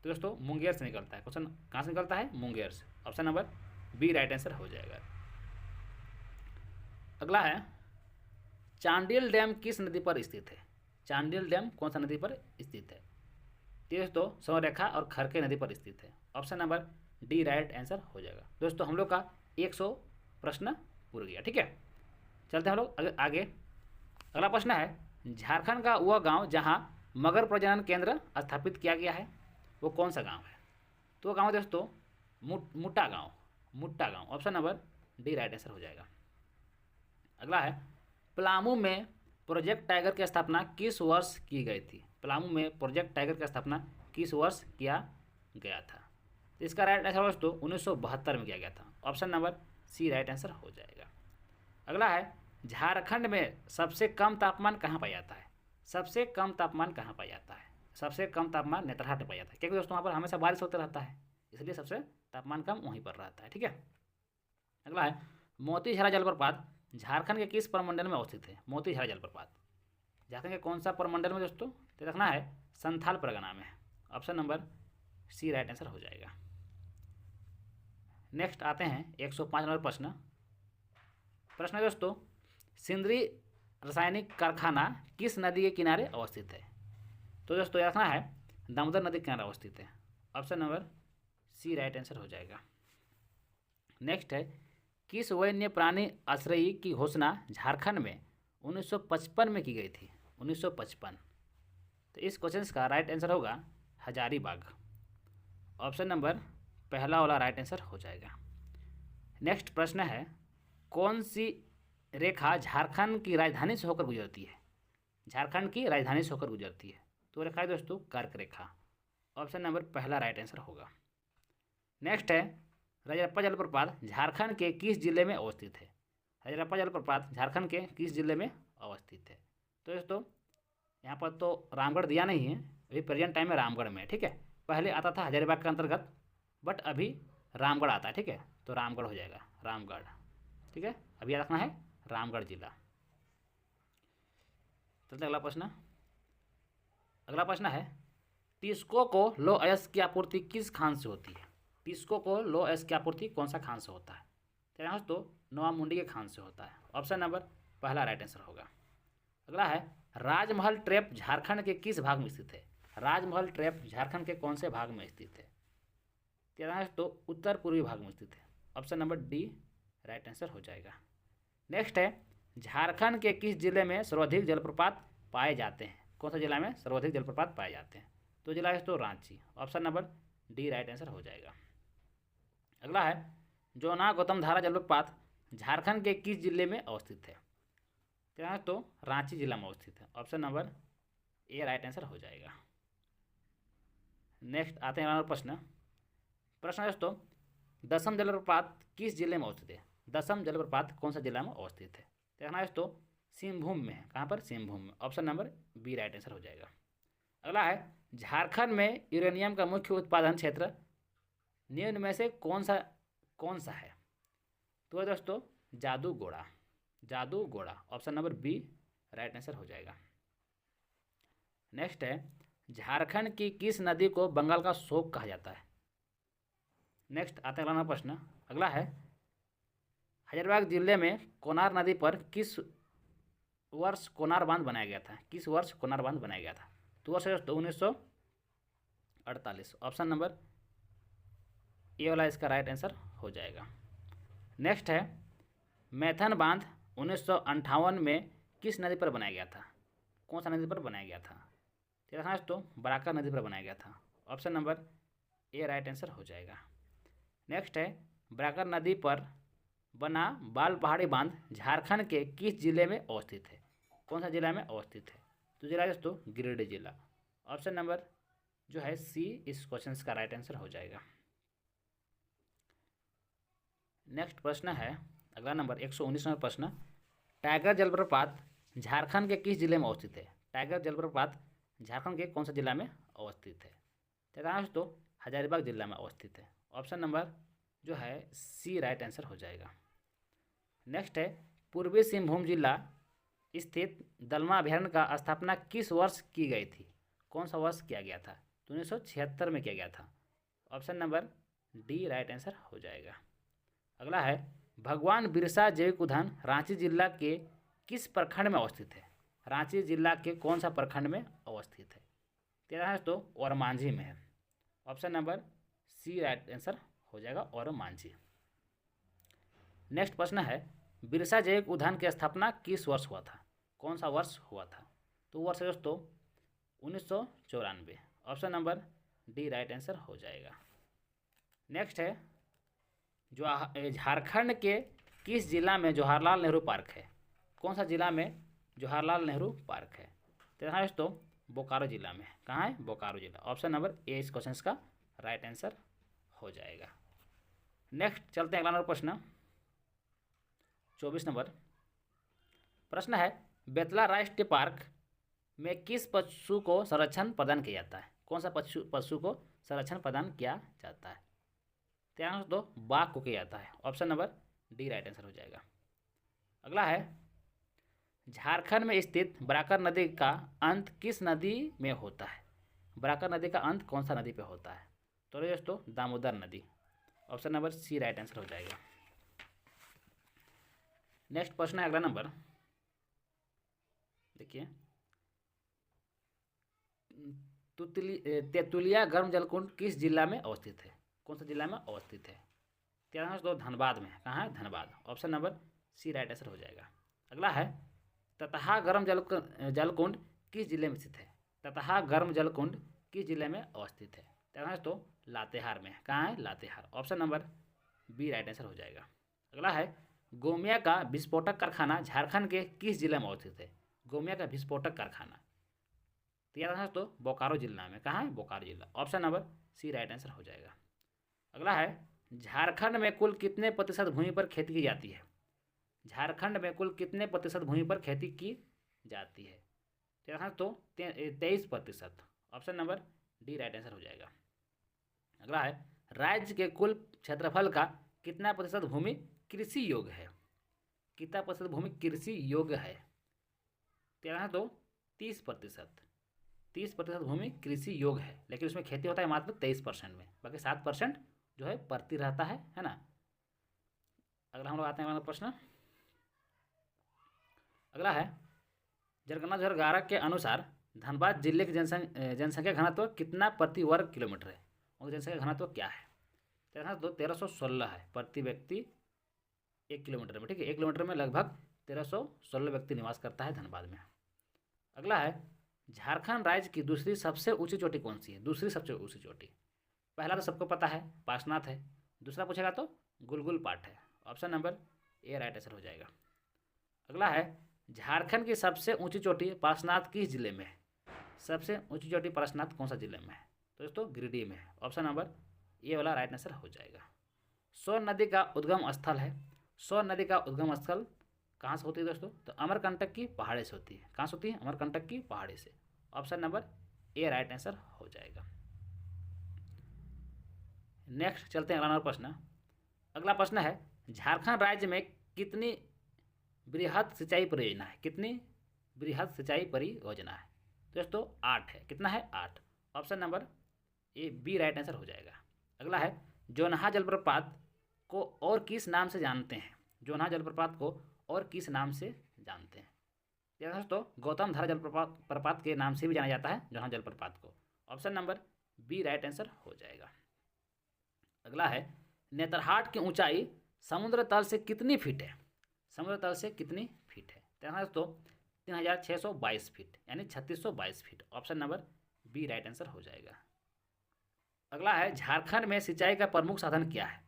तो दोस्तों मुंगेर से निकलता है। क्वेश्चन कहाँ से निकलता है? मुंगेर से। Option number B right answer हो जाएगा। अगला है चांडिल डैम किस नदी पर स्थित है? चांडिल डैम कौन सा नदी पर स्थित है? दोस्तों सौरेखा और खरके नदी पर स्थित है। Option number D right answer हो जाएगा। दोस्तों हम लोग का 100 प्रश्न पूरा गया। ठीक है, चलते हैं हम लोग आगे। अगला प्रश्न है झारखंड का वह गांव जहां मगर प्रजनन केंद्र स्थापित किया गया है वो कौन सा गांव है? तो वो गांव है दोस्तों मुट्टा गांव। मुट्टा गांव। Option number D right answer हो जाएगा। अगला है पलामू में प्रोजेक्ट टाइगर की स्थापना किस वर्ष की गई थी? पलामू में प्रोजेक्ट टाइगर की स्थापना किस वर्ष किया गया था? तो इसका राइट आंसर दोस्तों 1972 में किया गया था। Option number C right answer हो जाएगा। अगला है झारखंड में सबसे कम तापमान कहाँ पाया जाता है? सबसे कम तापमान कहाँ पाया जाता है? सबसे कम तापमान नेतरहाट में पाया जाता है, क्योंकि दोस्तों वहाँ पर हमेशा बारिश होता रहता है, इसलिए सबसे तापमान कम वहीं पर रहता है। ठीक है। अगला है मोतीझरा जलप्रपात झारखंड के किस प्रमंडल में अवस्थित है? मोतीझरा जलप्रपात झारखंड के कौन सा प्रमंडल में दोस्तों? तो रखना है संथाल परगना में। Option number C right answer हो जाएगा। नेक्स्ट आते हैं 105 नंबर प्रश्न। प्रश्न है दोस्तों सिंदरी रासायनिक कारखाना किस नदी के किनारे अवस्थित है? तो दोस्तों यह रखना है दामोदर नदी के किनारे अवस्थित है। Option number C right answer हो जाएगा। नेक्स्ट है किस वन्य प्राणी आश्रयी की घोषणा झारखंड में 1955 में की गई थी? 1955। तो इस क्वेश्चन का राइट आंसर होगा हजारीबाग। ऑप्शन नंबर पहला वाला राइट आंसर हो जाएगा। नेक्स्ट प्रश्न है कौन सी रेखा झारखंड की राजधानी से होकर गुजरती है? झारखंड की राजधानी से होकर गुजरती है तो रेखा है दोस्तों कर्क रेखा। ऑप्शन नंबर पहला राइट आंसर होगा। नेक्स्ट है रजरप्पा जलप्रपात झारखंड के किस जिले में अवस्थित है? रजरप्पा जलप्रपात झारखंड के किस जिले में अवस्थित है? तो दोस्तों यहाँ पर तो रामगढ़ दिया नहीं है, अभी प्रेजेंट टाइम में रामगढ़ में। ठीक है, पहले आता था हजारीबाग के अंतर्गत, बट अभी रामगढ़ आता है। ठीक है, तो रामगढ़ हो जाएगा, रामगढ़। ठीक है, अभी याद रखना है रामगढ़ जिला। चलते अगला प्रश्न। अगला प्रश्न है टिस्को को लो अयस्क की आपूर्ति किस खान से होती है? टिस्को को लो अयस्क की आपूर्ति कौन सा खान से होता है? तो यहाँ तो नवामुंडी के खान से होता है। ऑप्शन नंबर पहला राइट आंसर होगा। अगला है राजमहल ट्रैप झारखंड के किस भाग में स्थित है? राजमहल ट्रैप झारखंड के कौन से भाग में स्थित है? तो उत्तर पूर्वी भाग में स्थित है। Option number D right answer हो जाएगा। नेक्स्ट है झारखंड के किस जिले में सर्वाधिक जलप्रपात पाए जाते हैं? कौन सा जिला में सर्वाधिक जलप्रपात पाए जाते हैं? तो जिला है तो Ranchi. Option number D right answer हो जाएगा। अगला है जोना गौतमधारा जलप्रपात झारखंड के किस जिले में अवस्थित है? तो रांची जिला में अवस्थित है। Option number A right answer हो जाएगा। नेक्स्ट आते हैं प्रश्न। प्रश्न दोस्तों दसम जलप्रपात किस जिले में अवस्थित है? दसम जलप्रपात कौन सा जिला में अवस्थित है? देखना है दोस्तों सिंहभूम में है। कहाँ पर? सिंहभूम में। Option number B right answer हो जाएगा। अगला है झारखंड में यूरेनियम का मुख्य उत्पादन क्षेत्र निम्न में से कौन सा है? तो दोस्तों Jaduguda. Jaduguda. Option number B right answer हो जाएगा। नेक्स्ट है झारखंड की किस नदी को बंगाल का शोक कहा जाता है? नेक्स्ट आता है अगला प्रश्न। अगला है हजारीबाग जिले में कोनार नदी पर किस वर्ष कोनार बांध बनाया गया था? किस वर्ष कोनार बांध बनाया गया था? तो वर्ष 1948। ऑप्शन नंबर ए वाला इसका राइट आंसर हो जाएगा। नेक्स्ट है मैथन बांध 1958 में किस नदी पर बनाया गया था? कौन सा नदी पर बनाया गया था? तेरा है दोस्तों बराकर नदी पर बनाया गया था। Option number A right answer हो जाएगा। नेक्स्ट है बराकर नदी पर बना बाल पहाड़ी बांध झारखंड के किस जिले में अवस्थित है? कौन सा जिला में अवस्थित है? तो जिला है दोस्तों गिरिडीह जिला। ऑप्शन नंबर जो है सी इस क्वेश्चन का राइट आंसर हो जाएगा। नेक्स्ट प्रश्न है अगला नंबर 119 नंबर प्रश्न, टाइगर जलप्रपात झारखंड के किस जिले में अवस्थित है? टाइगर जलप्रपात झारखंड के कौन सा जिला में अवस्थित है? तेरा दोस्तों हजारीबाग जिला में अवस्थित है। ऑप्शन नंबर जो है सी राइट आंसर हो जाएगा। नेक्स्ट है पूर्वी सिंहभूम जिला स्थित दलमा अभयारण्य का स्थापना किस वर्ष की गई थी? कौन सा वर्ष किया गया था? तो 1976 में किया गया था। Option number D right answer हो जाएगा। अगला है भगवान बिरसा जैविक उद्यान रांची जिला के किस प्रखंड में अवस्थित है? रांची जिला के कौन सा प्रखंड में अवस्थित है? तेरा है तो ओरमांझी में है। Option number C right answer हो जाएगा ओरमांझी। नेक्स्ट प्रश्न है बिरसा जैविक उद्यान की स्थापना किस वर्ष हुआ था? कौन सा वर्ष हुआ था? तो वर्ष है दोस्तों 1994। Option number D right answer हो जाएगा। नेक्स्ट है जो झारखंड के किस जिला में जवाहरलाल नेहरू पार्क है? कौन सा जिला में जवाहरलाल नेहरू पार्क है? तो यहाँ दोस्तों बोकारो जिला में। कहाँ है? बोकारो जिला। ऑप्शन नंबर ए इस क्वेश्चन का राइट आंसर हो जाएगा। नेक्स्ट चलते हैं अगला नंबर प्रश्न 24 नंबर प्रश्न है बेतला राष्ट्रीय पार्क में किस पशु को संरक्षण प्रदान किया जाता है? कौन सा पशु को संरक्षण प्रदान किया जाता है? तो दो बाघ को किया जाता है। Option number D right answer हो जाएगा। अगला है झारखंड में स्थित बराकर नदी का अंत किस नदी में होता है? बराकर नदी का अंत कौन सा नदी पे होता है? तो दोस्तों दामोदर नदी। Option number C right answer हो जाएगा। नेक्स्ट प्रश्न है अगला नंबर देखिए तेतुलिया गर्म जलकुंड किस जिला में अवस्थित है? कौन सा जिला में अवस्थित है? तेरह तो धनबाद में। कहाँ है? Dhanbad. Option number C right answer हो जाएगा। अगला है ततहा गर्म जलकुंड किस जिले में स्थित है? ततहा गर्म जलकुंड किस जिले में अवस्थित है? तेरह तो लातेहार में। कहाँ है? Latehar. Option number B right answer हो जाएगा। अगला है गोमिया का विस्फोटक कारखाना झारखंड के किस जिले में अवस्थित है? गोमिया का विस्फोटक कारखाना तेरह तो बोकारो जिला में। कहाँ है? बोकारो जिला। Option number C right answer हो जाएगा। अगला है झारखंड में कुल कितने प्रतिशत भूमि पर खेती की जाती है? झारखंड में कुल कितने प्रतिशत भूमि पर खेती की जाती है? तो 23%। Option number D right answer हो जाएगा। अगला है राज्य के कुल क्षेत्रफल का कितना प्रतिशत भूमि कृषि योग्य है? कितना प्रतिशत भूमि कृषि योग्य है? तो 30%। 30% भूमि कृषि योग्य है, लेकिन उसमें खेती होता है मात्र 23% में। बाकी 7% जो है परती रहता है ना। अगला हम लोग आते हैं अगला प्रश्न। अगला है जनगणना 2011 के अनुसार धनबाद जिले की जनसंख्या घनत्व कितना प्रति वर्ग किलोमीटर है? और जनसंख्या घनत्व क्या है? 1316 है प्रति व्यक्ति 1 किलोमीटर में। ठीक है, 1 किलोमीटर में लगभग 1316 व्यक्ति निवास करता है धनबाद में। अगला है झारखंड राज्य की दूसरी सबसे ऊंची चोटी कौन सी है? दूसरी सबसे ऊंची चोटी, पहला तो सबको पता है पार्श्वनाथ है, दूसरा पूछेगा तो गुलगुल पाट है। Option number A right answer हो जाएगा। अगला है झारखंड की सबसे ऊंची चोटी पार्श्वनाथ किस जिले में है? सबसे ऊंची चोटी पार्श्वनाथ कौन सा जिले में है? तो दोस्तों गिरिडीह में है। ऑप्शन नंबर ए वाला राइट आंसर हो जाएगा। सोन नदी का उद्गम स्थल है। सोन नदी का उद्गम स्थल कहाँ से होती है दोस्तों? तो अमरकंटक की पहाड़ी से होती है। कहाँ से होती है? अमरकंटक की पहाड़ी से। Option number A right answer हो जाएगा। नेक्स्ट चलते हैं अगला नंबर प्रश्न। अगला प्रश्न है झारखंड राज्य में कितनी बृहद सिंचाई परियोजना है? कितनी बृहद सिंचाई परियोजना है? दोस्तों 8 है। कितना है? 8। Option number A B right answer हो जाएगा। अगला है जोनहा जलप्रपात को और किस नाम से जानते हैं? जोनहा जलप्रपात को और किस नाम से जानते हैं? दोस्तों गौतम धारा जलप्रपात के नाम से भी जाना जाता है जोनहा जलप्रपात को। Option number B right answer हो जाएगा। अगला है नेतरहाट की ऊंचाई समुद्र तल से कितनी फीट है? समुद्र तल से कितनी फीट है? दोस्तों 3622 फीट यानी 3622 feet. Option number B right answer हो जाएगा। अगला है झारखंड में सिंचाई का प्रमुख साधन क्या है।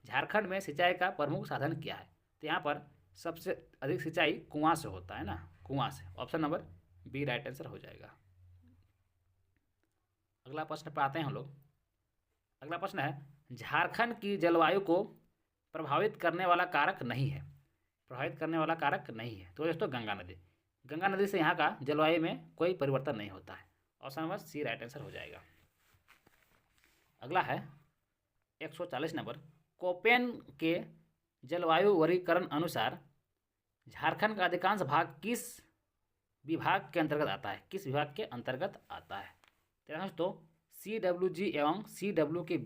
झारखंड में सिंचाई का प्रमुख साधन क्या है। तो यहाँ पर सबसे अधिक सिंचाई कुआं से होता है ना, कुआं से। Option number B right answer हो जाएगा। अगला प्रश्न पे आते हैं हम लोग। अगला प्रश्न है झारखंड की जलवायु को प्रभावित करने वाला कारक नहीं है। प्रभावित करने वाला कारक नहीं है तो दोस्तों गंगा नदी। गंगा नदी से यहाँ का जलवायु में कोई परिवर्तन नहीं होता है। Option number C right answer हो जाएगा। अगला है 140 नंबर। कोपेन के जलवायु वर्गीकरण अनुसार झारखंड का अधिकांश भाग किस विभाग के अंतर्गत आता है। किस विभाग के अंतर्गत आता है। तो CWG एवं CW के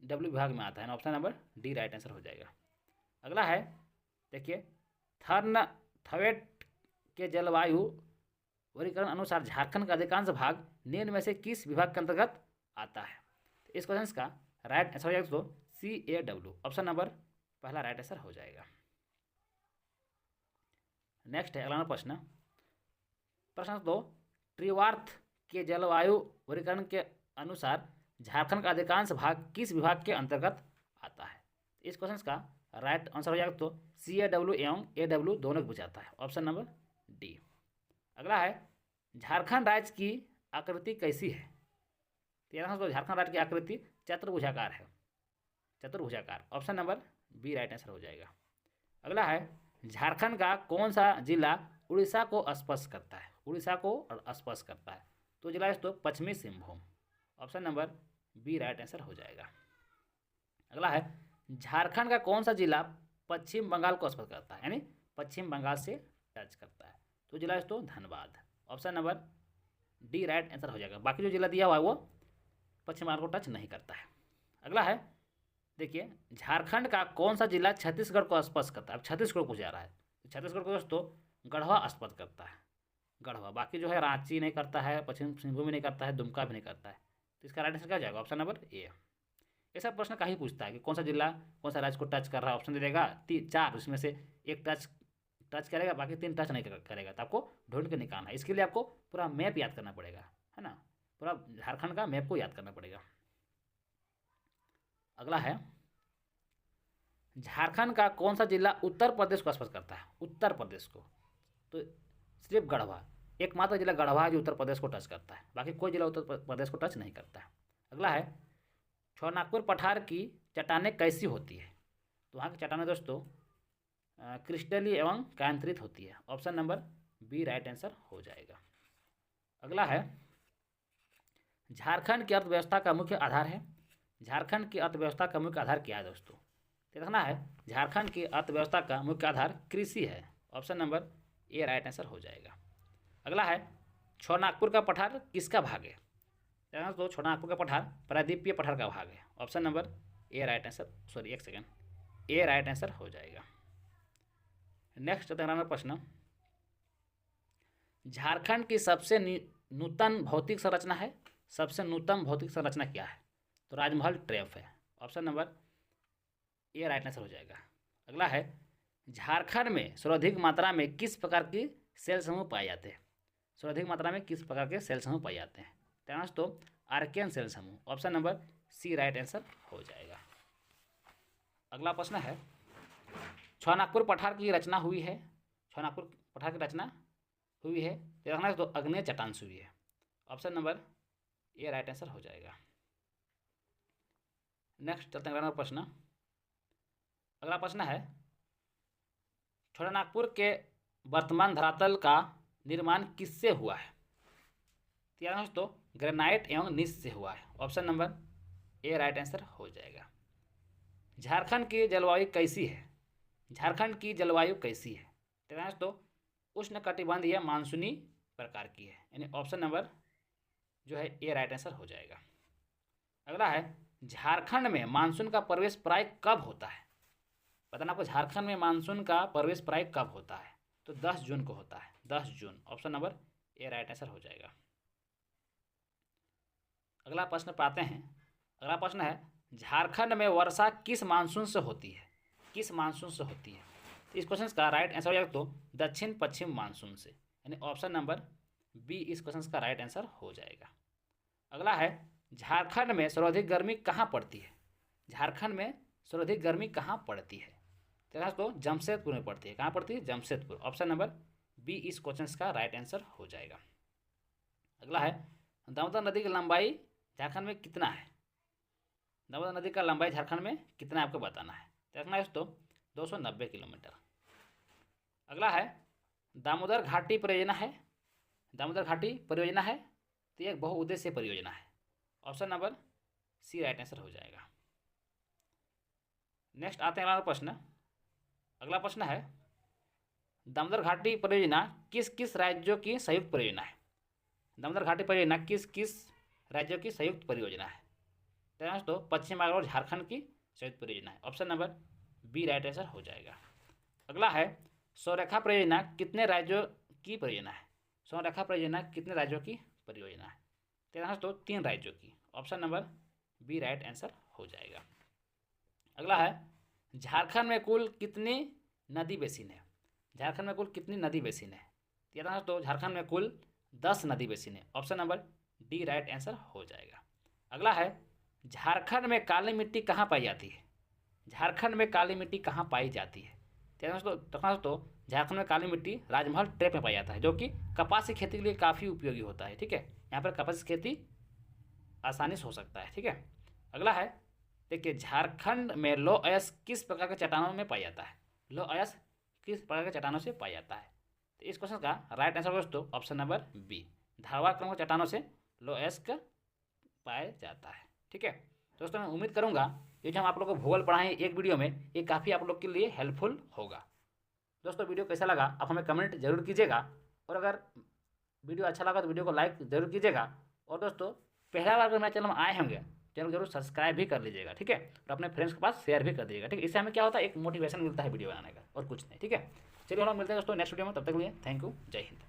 डब्ल्यू विभाग में आता है। Option number D right answer हो जाएगा। अगला है देखिए थर्नथवेट के जलवायु वर्गीकरण अनुसार झारखंड का अधिकांश भाग निम्न में से किस विभाग के अंतर्गत आता है। तो इस क्वेश्चन का राइट आंसर हो जाएगा तो CAW। ऑप्शन नंबर पहला राइट आंसर हो जाएगा। नेक्स्ट है अगला प्रश्न। प्रश्न दो त्रिवार्थ के जलवायु वर्गीकरण के अनुसार झारखंड का अधिकांश भाग किस विभाग के अंतर्गत आता है। इस क्वेश्चन का राइट आंसर हो जाएगा तो CAW एवं AW दोनों को बुझाता है। Option number D. अगला है झारखंड राज्य की आकृति कैसी है। तो झारखंड राज्य की आकृति चतुर्भुजाकार है, चतुर्भुजाकार। Option number B right answer हो जाएगा। अगला है झारखंड का कौन सा जिला उड़ीसा को स्पर्श करता है। उड़ीसा को स्पर्श करता है तो जिला है तो पश्चिमी Singhbhum. Option number B right answer हो जाएगा। अगला है झारखंड का कौन सा जिला पश्चिम बंगाल को स्पर्श करता है यानी पश्चिम बंगाल से टच करता है तो जिला है तो Dhanbad. Option number D right answer हो जाएगा। बाकी जो जिला दिया हुआ है वो पश्चिम बंगाल को टच नहीं करता है। अगला है देखिए झारखंड का कौन सा जिला छत्तीसगढ़ को स्पर्श करता है। अब छत्तीसगढ़ को जा रहा है तो छत्तीसगढ़ को दोस्तों गढ़वा स्पर्श करता है, गढ़वा। बाकी जो है रांची नहीं करता है, पश्चिम सिंहभूम नहीं करता है, दुमका भी नहीं करता है। तो इसका राइट आंसर क्या हो जाएगा। ऑप्शन नंबर ए। ऐसा प्रश्न का ही पूछता है कि कौन सा जिला कौन सा राज्य को टच कर रहा है। ऑप्शन दे देगा 4, उसमें से एक टच करेगा, बाकी 3 टच नहीं करेगा। तो आपको ढूंढ के निकालना है। इसके लिए आपको पूरा मैप याद करना पड़ेगा, है ना, पूरा झारखंड का मैप को याद करना पड़ेगा। अगला है झारखंड का कौन सा जिला उत्तर प्रदेश को स्पर्श करता है। उत्तर प्रदेश को तो सिर्फ गढ़वा, एकमात्र जिला गढ़वा है जो उत्तर प्रदेश को टच करता है, बाकी कोई जिला उत्तर प्रदेश को टच नहीं करता है। अगला है छोनागपुर पठार की चट्टानें कैसी होती है। तो वहाँ की चट्टानें दोस्तों क्रिस्टली एवं कायांतरित होती है। Option number B right answer हो जाएगा। अगला है झारखंड की अर्थव्यवस्था का मुख्य आधार है। झारखंड की अर्थव्यवस्था का मुख्य आधार क्या है दोस्तों। देखना है झारखंड की अर्थव्यवस्था का मुख्य आधार कृषि है। Option number A right answer हो जाएगा। अगला है छोनागपुर का पठार किसका भाग है। तो छोनागपुर का पठार प्रायद्वीपीय पठार का भाग है। Option number A right answer, sorry एक सेकेंड, ए राइट आंसर हो जाएगा। नेक्स्ट प्रश्न झारखंड की सबसे नूतन भौतिक संरचना है। सबसे नूतन भौतिक संरचना क्या है। तो राजमहल ट्रैप है। Option number A right answer हो जाएगा। अगला है झारखंड में सर्वाधिक मात्रा में किस प्रकार की सेल समूह पाए जाते हैं। सर्वाधिक मात्रा में किस प्रकार के सेल समूह पाए जाते हैं। तो आर्कियन सेल समूह। Option number C right answer हो जाएगा। अगला प्रश्न है छोनागपुर पठार की रचना हुई है। छोनागपुर पठार की रचना हुई है तो अग्नेय चट्टान से हुई है। Option number A right answer हो जाएगा। नेक्स्ट चलते हैं अगला प्रश्न। अगला प्रश्न है छोटानागपुर के वर्तमान धरातल का निर्माण किससे हुआ है। तो ग्रेनाइट एवं नीस से हुआ है। Option number A right answer हो जाएगा। झारखंड की जलवायु कैसी है। झारखंड की जलवायु कैसी है। तो उष्णकटिबंधीय मानसूनी प्रकार की है, यानी ऑप्शन नंबर जो है ए राइट आंसर हो जाएगा। अगला है झारखंड में मानसून का प्रवेश प्राय कब होता है। बताना आपको झारखंड में मानसून का प्रवेश प्राय कब होता है। तो 10 जून को होता है, 10 जून। Option number A right answer हो जाएगा। अगला प्रश्न पे आते हैं। अगला प्रश्न है झारखंड में वर्षा किस मानसून से होती है। किस मानसून से होती है। इस क्वेश्चन का राइट आंसर हो जाएगा तो दक्षिण पश्चिम मानसून से, यानी ऑप्शन नंबर बी इस क्वेश्चन का राइट आंसर हो जाएगा। अगला है झारखंड में सर्वाधिक गर्मी कहाँ पड़ती है? झारखंड में सर्वाधिक गर्मी कहाँ पड़ती है? तो जमशेदपुर में पड़ती है। कहाँ पड़ती है? जमशेदपुर। ऑप्शन नंबर बी इस क्वेश्चन का राइट आंसर हो जाएगा। अगला है दामोदर नदी की लंबाई झारखंड में कितना है? दामोदर नदी का लंबाई झारखंड में कितना है आपको बताना है। देखना है दोस्तों 290 किलोमीटर। अगला है दामोदर घाटी परियोजना है। दामोदर घाटी परियोजना है तो यह एक बहुउद्देशीय परियोजना है। Option number C right answer हो जाएगा। नेक्स्ट आते हैं अगला प्रश्न। अगला प्रश्न है दामोदर घाटी परियोजना किस किस राज्यों की संयुक्त परियोजना है? दामोदर घाटी परियोजना किस किस राज्यों की संयुक्त परियोजना है? तो पश्चिम बंगाल और झारखंड की संयुक्त परियोजना है। Option number B right answer हो जाएगा। अगला है सौरेखा परियोजना कितने राज्यों की परियोजना है? सौरेखा परियोजना कितने राज्यों की परियोजना है? तो 3 राज्यों की। Option number B right answer हो जाएगा। अगला है झारखंड में कुल कितनी नदी बेसिन है? झारखंड में कुल कितनी नदी बेसिन है? तो झारखंड में कुल 10 नदी बेसिन है। Option number D right answer हो जाएगा। अगला है झारखंड में काली मिट्टी कहाँ पाई जाती है? झारखंड में काली मिट्टी कहाँ पाई जाती है? तो झारखंड में काली मिट्टी राजमहल ट्रैप में पाया जाता है, जो कि कपास की खेती के लिए काफ़ी उपयोगी होता है। ठीक है, यहाँ पर कपास की खेती आसानी से हो सकता है। ठीक है, अगला है देखिए झारखंड में लो अयस किस प्रकार के चट्टानों में पाया जाता है? लो अयस किस प्रकार के चट्टानों से पाया जाता है? तो इस क्वेश्चन का राइट आंसर दोस्तों ऑप्शन नंबर बी धारवाड़ क्रम के चट्टानों से लो अयस का पाया जाता है। ठीक है दोस्तों, मैं उम्मीद करूंगा ये जो हम आप लोग को भूगोल पढ़ाएं एक वीडियो में, ये काफ़ी आप लोग के लिए हेल्पफुल होगा। दोस्तों वीडियो कैसा लगा आप हमें कमेंट जरूर कीजिएगा, और अगर वीडियो अच्छा लगा तो वीडियो को लाइक जरूर कीजिएगा। और दोस्तों पहला बार अगर मेरे चैनल में आए होंगे चैनल जरूर सब्सक्राइब भी कर लीजिएगा। ठीक है, और अपने फ्रेंड्स के पास शेयर भी कर दीजिएगा। ठीक है, इससे हमें क्या होता है, एक मोटिवेशन मिलता है वीडियो बनाने का, और कुछ नहीं। ठीक है, चलिए हम लोग मिलते हैं दोस्तों नेक्स्ट वीडियो में। तब तक के लिए थैंक यू, जय हिंद।